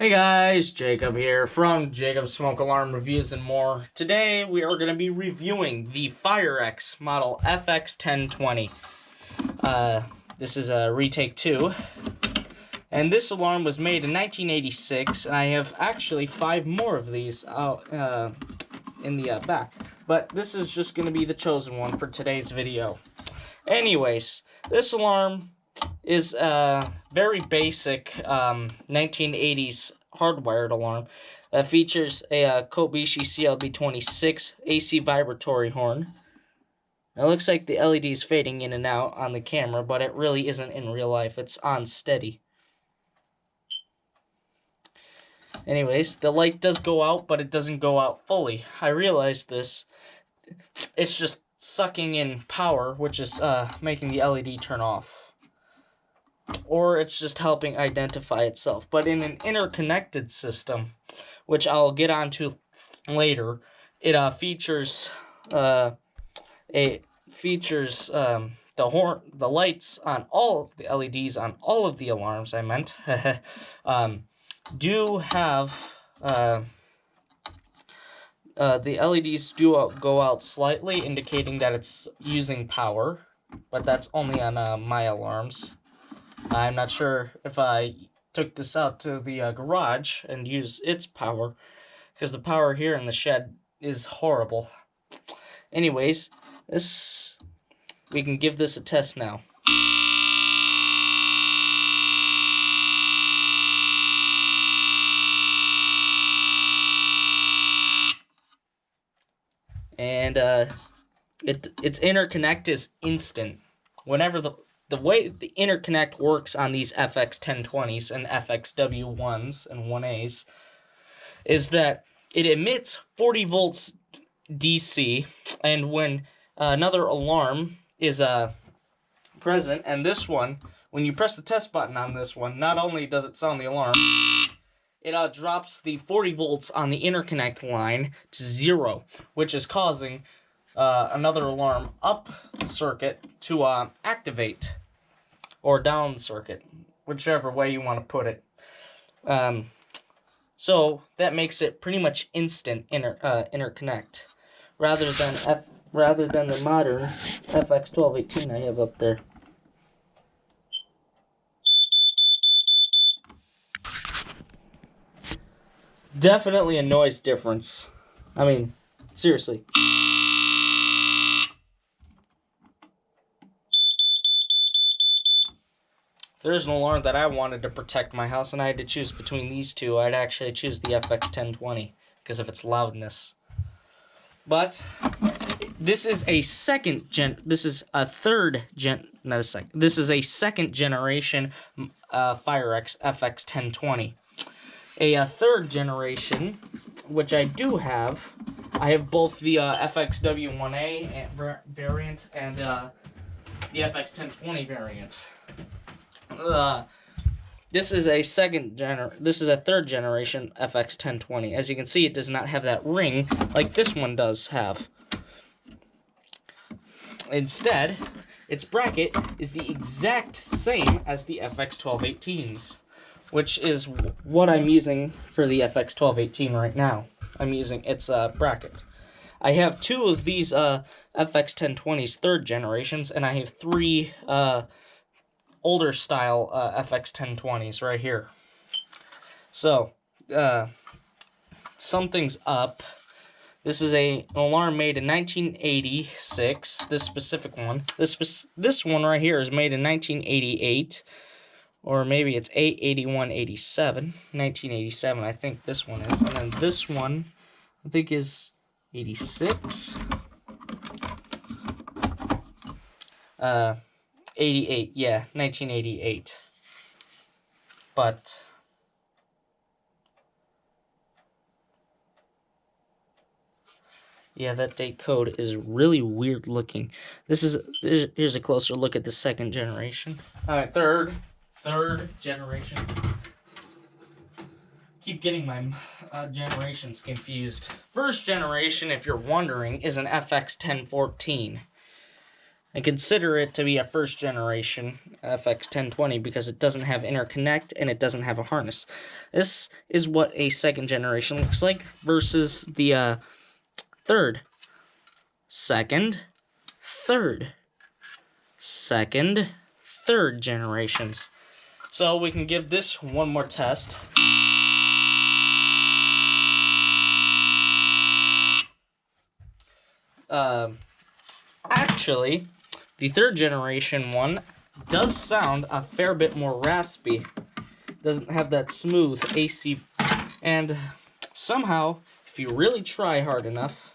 Hey guys, Jacob here from Jacob's Smoke Alarm Reviews and more. Today we are going to be reviewing the FireX model FX1020. This is a retake 2. And this alarm was made in 1986, and I have actually 5 more of these out in the back. But this is just going to be the chosen one for today's video. Anyways, this alarm is a very basic 1980s hardwired alarm that features a Kobayashi CLB26 AC vibratory horn. It looks like the LED is fading in and out on the camera, but it really isn't in real life. It's on steady. Anyways, the light does go out, but it doesn't go out fully. I realized this. It's just sucking in power, which is making the LED turn off. Or it's just helping identify itself. But in an interconnected system, which I'll get onto later, it features the lights on all of the LEDs on all of the alarms. I meant do have the LEDs do go out slightly, indicating that it's using power, but that's only on my alarms. I'm not sure if I took this out to the garage and use its power, because the power here in the shed is horrible. Anyways, we can give this a test now. And its interconnect is instant. Whenever the way the interconnect works on these FX1020s and FXW1s and 1As is that it emits 40 volts DC, and when another alarm is present, and this one, when you press the test button on this one, not only does it sound the alarm, it drops the 40 volts on the interconnect line to 0, which is causing another alarm up the circuit to activate, or down the circuit, whichever way you want to put it. So that makes it pretty much instant interconnect, rather than the modern FX1218 I have up there. Definitely a noise difference. I mean, seriously. If there's an alarm that I wanted to protect my house and I had to choose between these two, I'd actually choose the FX1020 because of its loudness. But this is a second generation FireX FX1020. A third generation, which I do have. I have both the FXW1A variant and the FX1020 variant. This is a third generation FX1020. As you can see, it does not have that ring like this one does have. Instead, its bracket is the exact same as the FX1218's, which is what I'm using for the FX1218 right now. I'm using its bracket. I have 2 of these FX1020's third generations, and I have 3 older style FX1020s right here. So, something's up. This is an alarm made in 1986, this specific one. This one right here is made in 1988, or maybe it's 1987, I think this one is. And then this one, I think, is 86. 88, yeah, 1988. But yeah, that date code is really weird looking. Here's a closer look at the second generation. Alright, third generation. Keep getting my generations confused. First generation, if you're wondering, is an FX1014. I consider it to be a first generation FX1020 because it doesn't have interconnect and it doesn't have a harness. This is what a second generation looks like versus the third, second, third generations. So we can give this one more test. Actually, the third generation one does sound a fair bit more raspy. Doesn't have that smooth AC, and somehow, if you really try hard enough,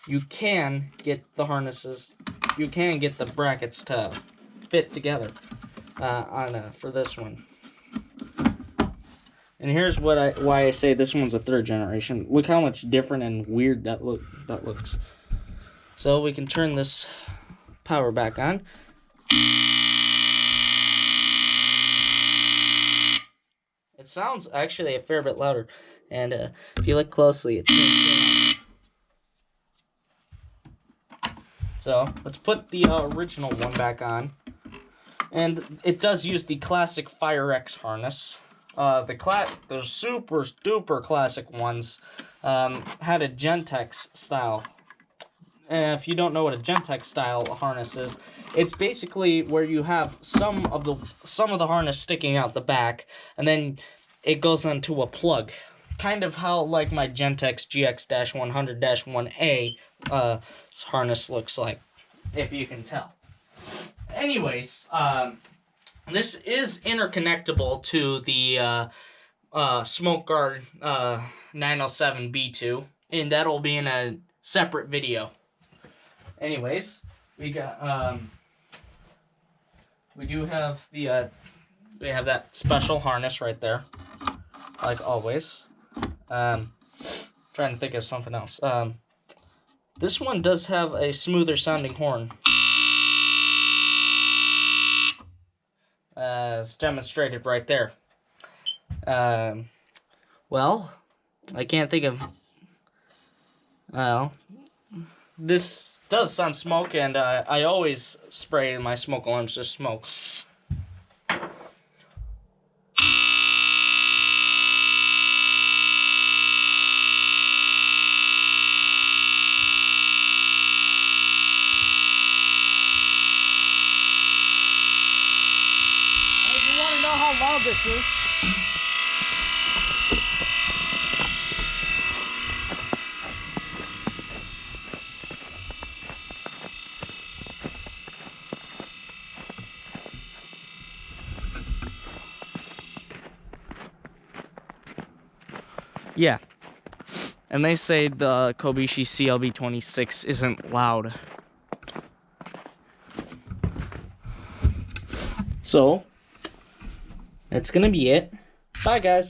you can get the harnesses, you can get the brackets to fit together for this one. And here's why I say this one's a third generation. Look how much different and weird that looks. So we can turn this power back on. It sounds actually a fair bit louder, and if you look closely, it turns down. So let's put the original one back on, and it does use the classic FireX harness. The super duper classic ones had a Gentex style. And if you don't know what a Gentex style harness is, it's basically where you have some of the harness sticking out the back, and then it goes onto a plug, kind of how like my Gentex GX-100-1A harness looks like, if you can tell. Anyways, this is interconnectable to the Smoke Guard 907B2, and that'll be in a separate video. Anyways, we got we do have the we have that special harness right there, like always. Trying to think of something else. This one does have a smoother sounding horn. It's demonstrated right there. Well, I can't think of. Well, this does sound smoke, and I always spray my smoke alarms to smoke. If you want to know how loud this is, yeah, and they say the Kobishi CLB26 isn't loud. So, that's gonna be it. Bye, guys.